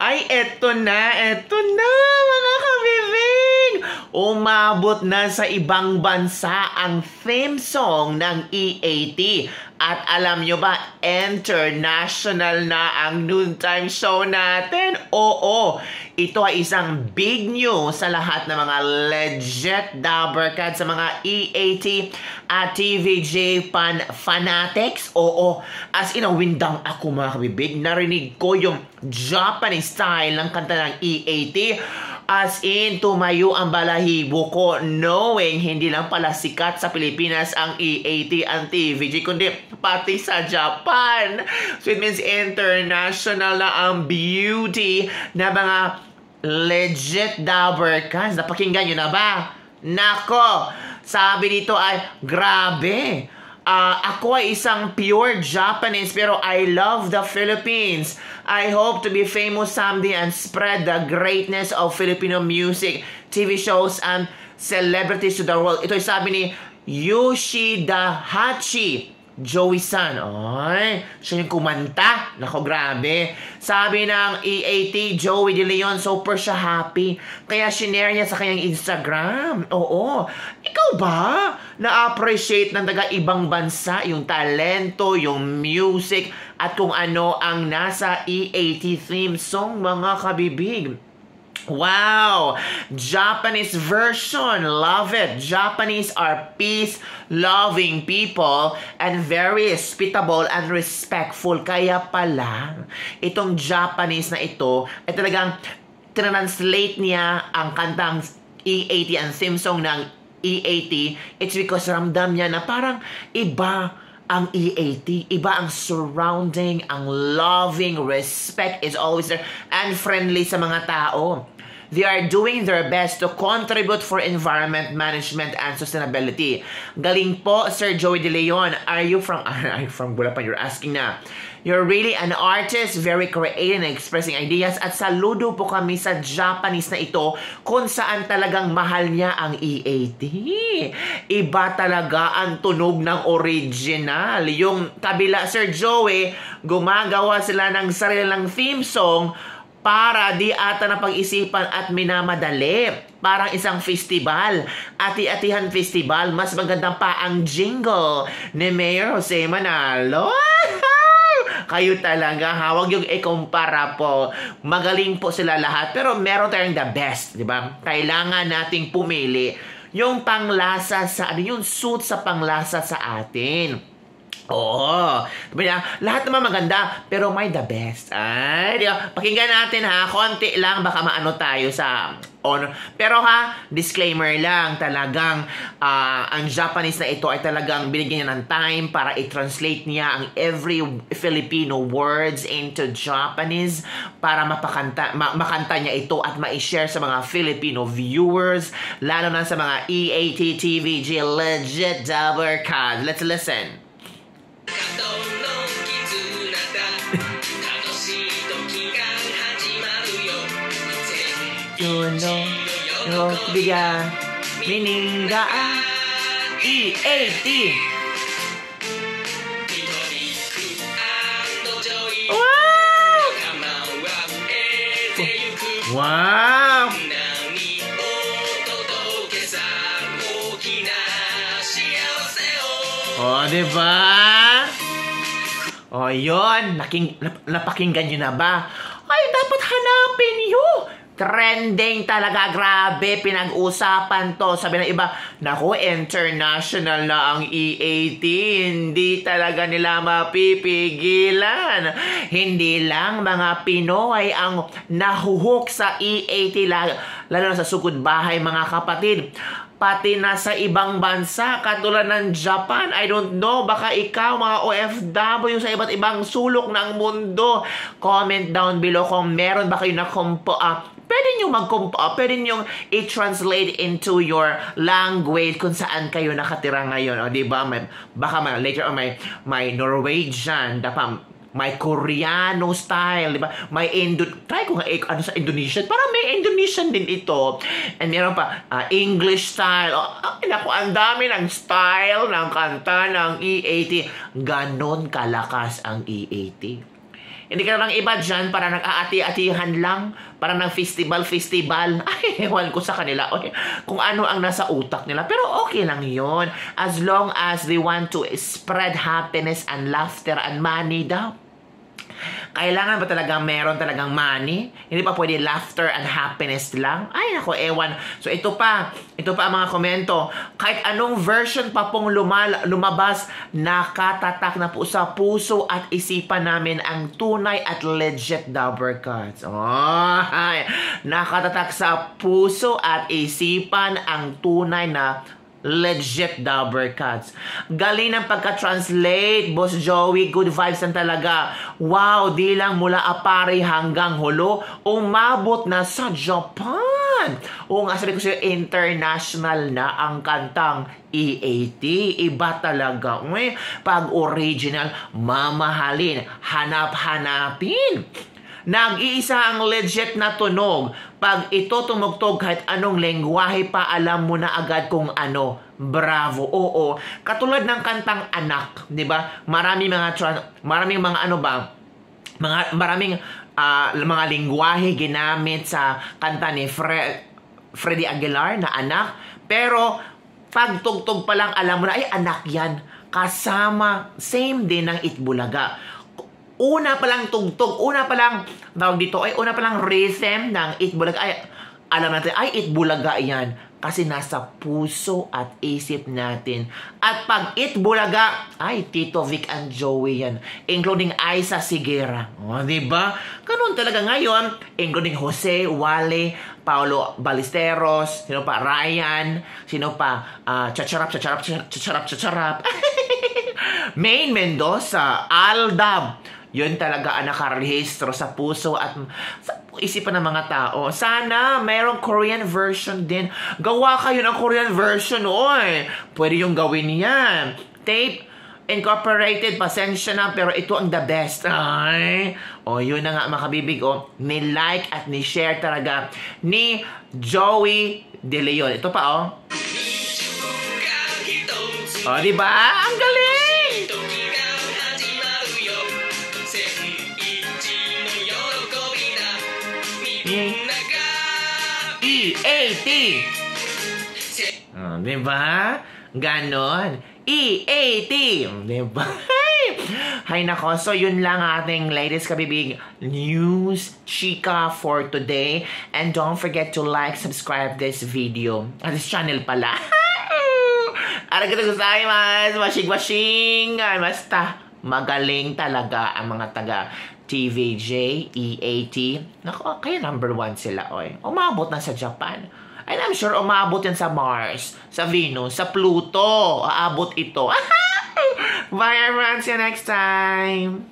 Ay, eto na, mga kabibing! Umabot na sa ibang bansa ang theme song ng E80. At alam nyo ba, international na ang noontime show natin? Oo, ito ay isang big news sa lahat ng mga legit Dabbercats, sa mga E80 at TVJ fanatics. Oo, as in, windang ako mga kabibig. Narinig ko yung Japanese style ng kanta ng E80. As in, tumayo ang balahibo ko knowing hindi lang pala sikat sa Pilipinas ang E80 ang TVJ, kundi pati sa Japan. So it means international na ang beauty na mga legit Dabbercats. Napakinggan nyo na ba? Nako, sabi dito ay grabe. Ako ay isang pure Japanese pero I love the Philippines. I hope to be famous someday and spread the greatness of Filipino music, TV shows, and celebrities to the world. Ito ay sabi ni Yoshida Hachi Joey-san. Ay, siya yung kumanta. Nako, grabe. Sabi ng E80, Joey De Leon, super siya happy. Kaya shinare niya sa kanyang Instagram. Oo. Ikaw ba? Na-appreciate ng taga-ibang bansa yung talento, yung music, at kung ano ang nasa E80 theme song, mga kabibig. Wow! Japanese version. Love it. Japanese are peace-loving people and very hospitable and respectful. Kaya pala, itong Japanese na ito ay talagang translate niya ang kantang E80, ang theme song ng E80. It's because ramdam niya na parang iba ang E80, iba ang surrounding, ang loving, respect is always there, and friendly sa mga tao. They are doing their best to contribute for environment management and sustainability. Galing po, Sir Joey De Leon. Are you from Bulacan? You're asking na. You're really an artist, very creative and expressing ideas. At saludo po kami sa Japanese na ito kung saan talagang mahal niya ang E80. Iba talaga ang tunog ng original. Yung kabila, Sir Joey, gumagawa sila ng sarilang theme song para di ata na pag-isipan at minamadali. Parang isang festival. Ati-atihan festival. Mas magandang pa ang jingle ni Mayor Jose Manalo. Kayo talaga, ha? Huwag yung ikumpara po. Magaling po sila lahat. Pero meron tayong the best, di ba? Kailangan nating pumili yung panglasa sa, yung suit sa panglasa sa atin. Oo. Lahat naman maganda, pero may the best. Ay, di ba? Pakinggan natin, ha. Konti lang, baka maano tayo sa honor. Pero ha, disclaimer lang, talagang ang Japanese na ito ay talagang binigyan niya ng time para i-translate niya ang every Filipino words into Japanese para makanta niya ito at ma-share sa mga Filipino viewers, lalo na sa mga E80 TVG legit Dabbercats. Let's listen. Biga Mininga E80. Wow! Wow! Oh, diba? Oh, yun. Napakinggan nyo na ba? Ay, dapat hanapin nyo. Trending talaga, grabe, pinag-usapan to. Sabi ng iba, naku, international na ang E80. Hindi talaga nila mapipigilan. Hindi lang mga Pinoy ang nahuhok sa E80, lalo na sa sugod bahay, mga kapatid. Pati na sa ibang bansa, katulad ng Japan, I don't know, baka ikaw, mga OFW sa iba't ibang sulok ng mundo. Comment down below kung meron ba kayo na pwede nyo pwede nyo i-translate into your language kung saan kayo nakatira ngayon. O, diba? Baka later on may Norwegian, may Koreano style, diba? May try ko nga ano sa Indonesian. Parang may Indonesian din ito. And meron pa English style. Naku, ang dami ng style ng kanta ng E80. Ganon kalakas ang E80. Hindi ka lang iba dyan para nag-aati-atihan lang, para nag-festival. Ay, ewan ko sa kanila. Okay, kung ano ang nasa utak nila. Pero okay lang yun. As long as they want to spread happiness and laughter and money daw. Kailangan ba talagang meron talagang money? Hindi pa pwede laughter and happiness lang? Ay, nako, ewan. So, ito pa ang mga komento. Kahit anong version pa pong lumabas, nakatatak na po sa puso at isipan namin ang tunay at legit Dabber Cats. Oh, ay, nakatatak sa puso at isipan ang tunay na legit Dabber Cats. Galing ng pagka-translate, Boss Joey. Good vibes na talaga. Wow, di lang mula Apari hanggang Hulo, umabot na sa Japan. Oo nga, sabi ko sa'yo, international na ang kantang EAT. Iba talaga. Pag original, mamahalin, hanap-hanapin. Nag-iisa ang legit na tunog. Pag ito tumugtog kahit anong lengguwahe pa, alam mo na agad kung ano. Bravo. Oo. Katulad ng kantang Anak, 'di ba? Maraming mga ano ba? Maraming mga lengguwahe ginamit sa kanta ni Freddy Aguilar na Anak. Pero pag tugtog pa lang, alam mo na, ay, anak yan. Kasama, same din ng Itbulaga. Una pa lang tugtog, una pa lang rhythm ng Itbulaga, ay, alam natin, ay, Itbulaga yan. Kasi nasa puso at isip natin. At pag Itbulaga, ay, Tito Vic and Joey yan. Including Aiza Sigera. O, diba? Ganun talaga ngayon. Including Jose, Wale, Paolo Ballesteros, sino pa, Ryan, sino pa, Chacharap. Maine Mendoza, Aldab. Yun talaga ang nakarehistro sa puso at sa isipan ng mga tao. Sana mayroong Korean version din. Gawa kayo ng Korean version, oy. Pwede yung gawin yan. Tape Incorporated, pasensya na, pero ito ang the best. Ay. O, yun na nga mga kabibig. O, ni-like at ni-share talaga ni Joey De Leon. Ito pa, o. O, diba? Ang galing! EAT. Diba? Ganon. EAT. Diba? Hay nako. So, yun lang ating latest kabibig news chika for today. And don't forget to like, subscribe this video. At this channel pala. Arigatou gozaimasu. Washing. Basta, magaling talaga ang mga taga TVJ, EAT. Naku, kaya #1 sila, oy. Umabot na sa Japan. And I'm sure umabot yan sa Mars, sa Venus, sa Pluto. Aabot ito. Bye everyone, see you next time.